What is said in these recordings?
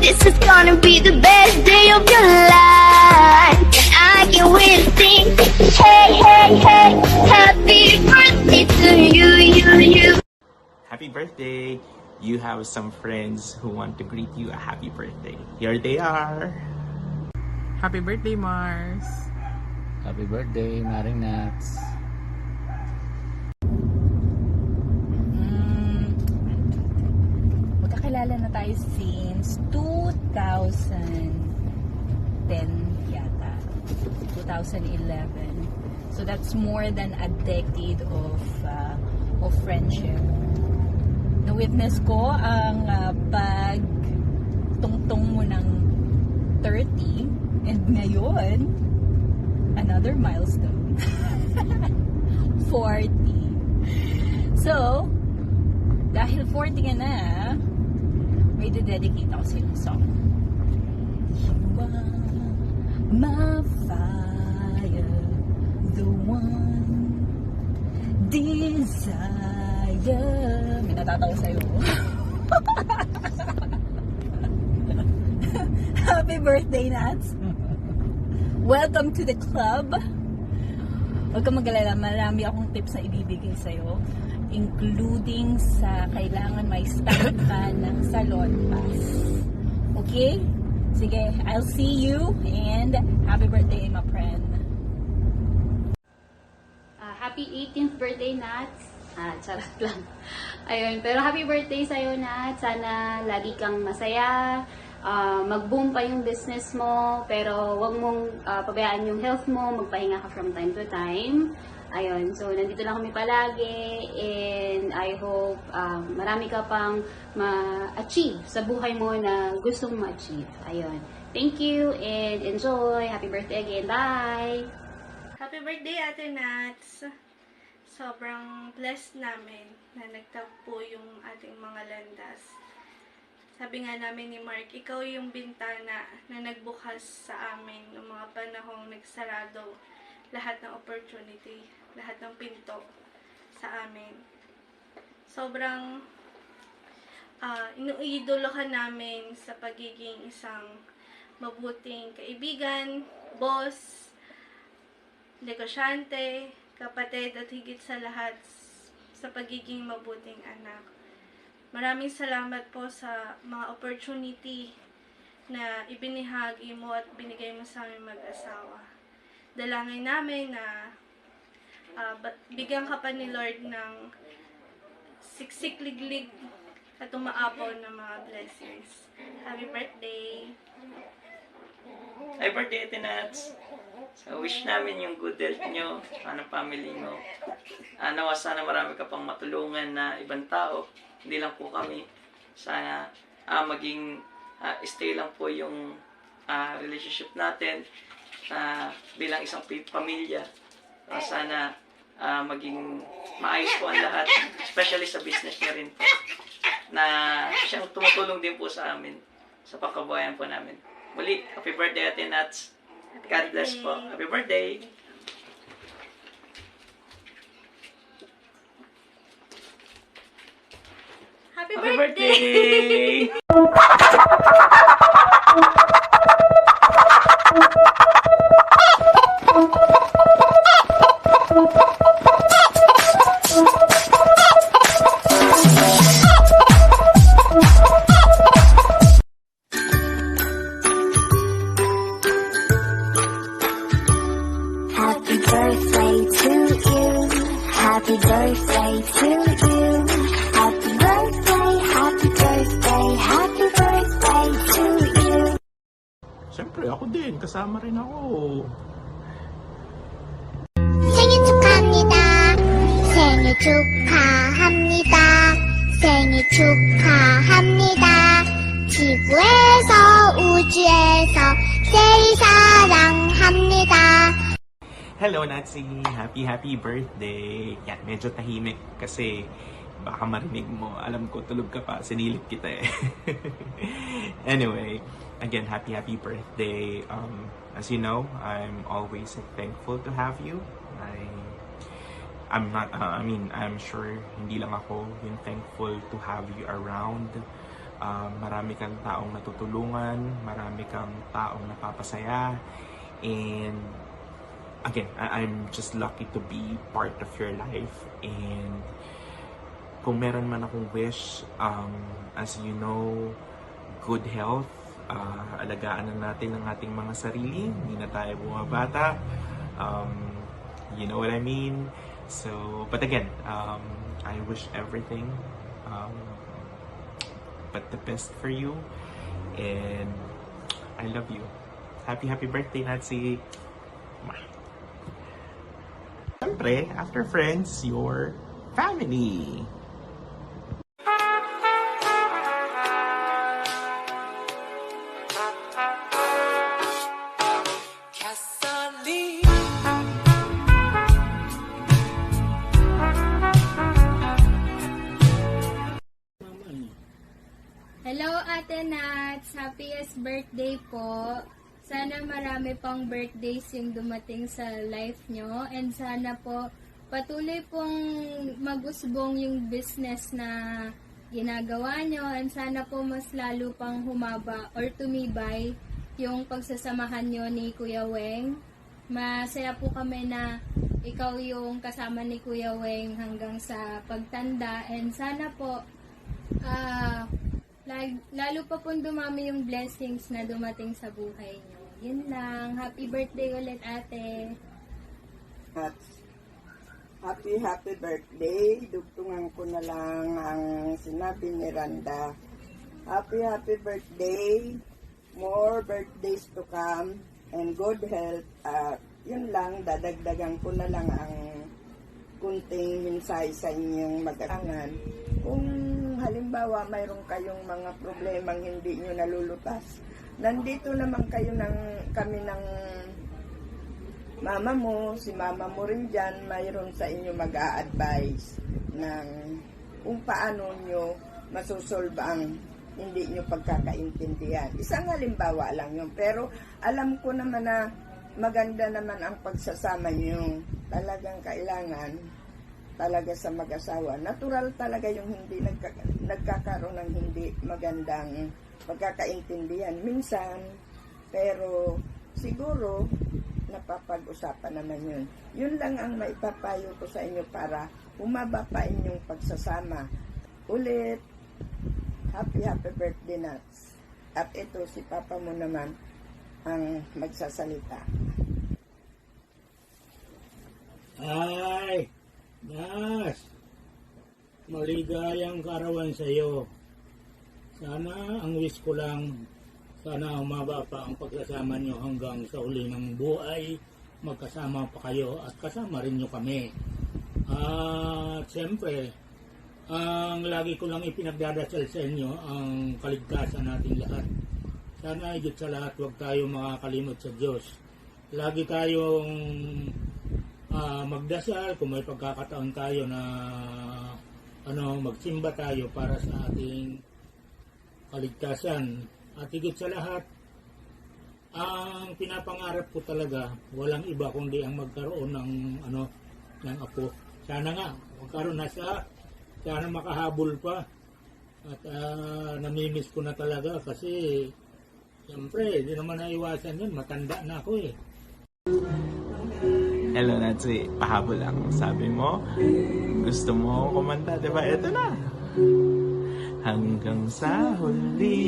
this is gonna be the best day of your life. And I can really sing, hey, hey, hey, happy birthday to you. Happy birthday! You have some friends who want to greet you a happy birthday. Here they are. Happy birthday, Mars! Happy birthday, Maring Nats. Magkakilala na tayo since 2010 yata. 2011. So that's more than a decade of friendship. Na-witness ko ang pag tungtong mo ng 30 and ngayon another milestone. 40. So, dahil 40 ka na, may dedicate ako sa iyong song. You are my fire, the one desire. May natatawa sa'yo. Happy birthday, Nats! Welcome to the club. Huwag kang mag-alala, marami akong tips na ibibigay sa'yo, including sa kailangan may stamp ka ng salon pass. Okay? Sige, I'll see you and happy birthday, my friend. Happy 18th birthday, Nats. Charot lang. Ayun, pero happy birthday sa'yo, Nats. Sana lagi kang masaya. Mag-boom pa yung business mo, pero wag mong pabayaan yung health mo, magpahinga ka from time to time. Ayun, so nandito lang kami palagi, and I hope marami ka pang ma-achieve sa buhay mo na gustong ma-achieve. Ayun, thank you and enjoy. Happy birthday again. Bye! Happy birthday, Ate Nats! Sobrang blessed namin na nagtagpo yung ating mga landas. Sabi nga namin ni Mark, ikaw yung bintana na nagbukas sa amin ng mga panahong nagsarado lahat ng opportunity, lahat ng pinto sa amin. Sobrang inuidolo ka namin sa pagiging isang mabuting kaibigan, boss, negosyante, kapatid at higit sa lahat sa pagiging mabuting anak. Maraming salamat po sa mga opportunity na ibinahagi mo at binigay mo sa aming mag-asawa. Dalangin namin na bigyan ka pa ni Lord ng siksik-liglig at umaabot ng mga blessings. Happy birthday! Happy birthday, Ate Nats! So, wish namin yung good health nyo, ng family nyo. Nawa sana marami ka pang matulungan na ibang tao. Hindi lang po kami. Sana maging stay lang po yung relationship natin bilang isang pamilya. Sana maging maayos po ang lahat, especially sa business niya rin po. Na siyang tumutulong din po sa amin, sa pagkabuhayan po namin. Muli, happy birthday, Ate Nats. God bless po. Happy birthday! Happy Happy birthday! birthday! Happy birthday to you. Happy birthday to you. Happy birthday, happy birthday, happy birthday to you. Siyempre, ako din. Kasama rin ako. 생일 축하합니다. 생일 축하합니다. 생일 축하합니다. 지구에서 우주에서 제일 사랑합니다. Hello, Natsi! Happy birthday! Yan, medyo tahimik kasi baka marinig mo. Alam ko, tulog ka pa. Sinilip kita eh. Anyway, again, happy birthday. As you know, I'm always thankful to have you. I'm sure hindi lang ako yung thankful to have you around. Marami kang taong natutulungan, marami kang taong napapasaya, and again, I'm just lucky to be part of your life. And kung meron man akong wish, as you know, good health, alagaan na natin ang ating mga sarili, hindi na tayo bumabata, you know what I mean? So, but again, I wish everything but the best for you, and I love you. Happy birthday, Natsi! Siyempre, after friends, your family! Hello, Ate Nats! Happiest birthday po! Sana marami pang birthdays yung dumating sa life nyo, and sana po patuloy pong mag-usbong yung business na ginagawa nyo, and sana po mas lalo pang humaba or tumibay yung pagsasamahan nyo ni Kuya Weng. Masaya po kami na ikaw yung kasama ni Kuya Weng hanggang sa pagtanda, and sana po lalo pa pong dumami yung blessings na dumating sa buhay nyo. Yun lang. Happy birthday ulit, ate. At happy birthday. Dugtungan ko na lang ang sinabi ni Randa. Happy birthday. More birthdays to come and good health. Yun lang, dadagdagan ko na lang ang kunting mensahe sa inyong mag-arangan. Kung halimbawa mayroon kayong mga problemang hindi nyo nalulutas, nandito naman kami ng mama mo, si mama mo rin dyan, mayroon sa inyo mag-a-advise ng kung paano nyo masusolve ang hindi nyo pagkakaintindihan. Isang halimbawa lang yun, pero alam ko naman na maganda naman ang pagsasama nyo. Talagang kailangan talaga sa mag-asawa. Natural talaga yung hindi nagkakaroon ng hindi magandang pagkakaintindihan minsan, pero siguro napapag-usapan naman yun. Yun lang ang maipapayo ko sa inyo para humaba pa inyong pagsasama. Ulit, happy birthday, Nats. At ito, si Papa mo naman ang magsasalita. Ay, Nas, maligayang kaarawan sa iyo. Sana ang wish ko lang, sana humaba pa ang pagsasama nyo hanggang sa uli ng buhay. Magkasama pa kayo at kasama rin nyo kami. At siyempre, ang lagi ko lang ipinagdadasal sa inyo ang kaligtasan natin lahat. Sana higit sa lahat, huwag tayo makakalimot sa Diyos. Lagi tayong magdasal kung may pagkakataon tayo na magsimba tayo para sa ating kaligtasan. At higit sa lahat, ang pinapangarap ko talaga, walang iba kundi ang magkaroon ng apo. Sana nga, magkaroon na siya, sana makahabol pa. At namimiss ko na talaga kasi siyempre, di naman naiwasan yun, matanda na ako eh. Hello, Natsi. Pahabol lang. Sabi mo, gusto mo kumanta, diba? Ito na. Hanggang sa huli,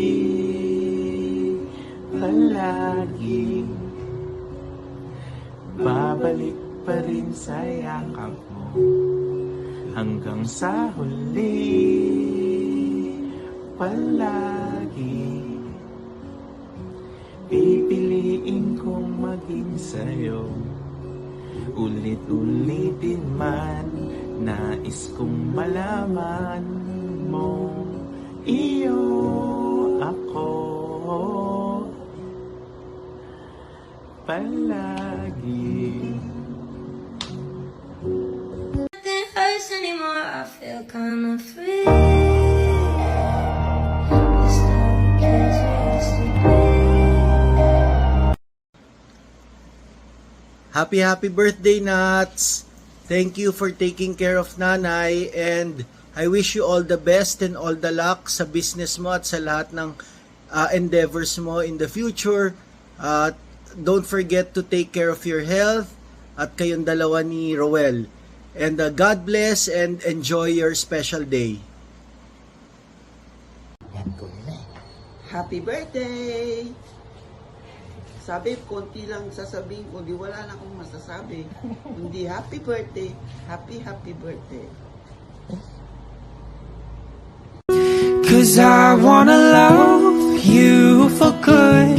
palagi, babalik pa rin sa yakap mo. Hanggang sa huli, palagi, pipiliin kong maging sa'yo. Ulit-ulitin man, nais kong malaman mo, iyo ako palagi. Nothing hurts anymore, I feel kinda free. This time kids used to be. Happy birthday, Nats! Thank you for taking care of Nanay, and I wish you all the best and all the luck sa business mo at sa lahat ng endeavors mo in the future. Don't forget to take care of your health at kayong dalawa ni Roel. And God bless and enjoy your special day. Happy birthday! Sabi, konti lang sasabihin ko, di wala na akong masasabi. Hindi happy birthday, happy birthday. Cause I wanna love you for good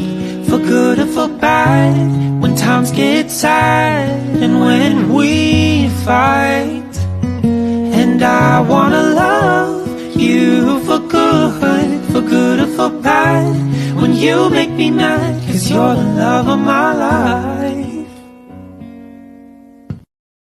or for bad. When times get sad and when we fight. And I wanna love you for good or for bad. When you make me mad, cause you're the love of my life.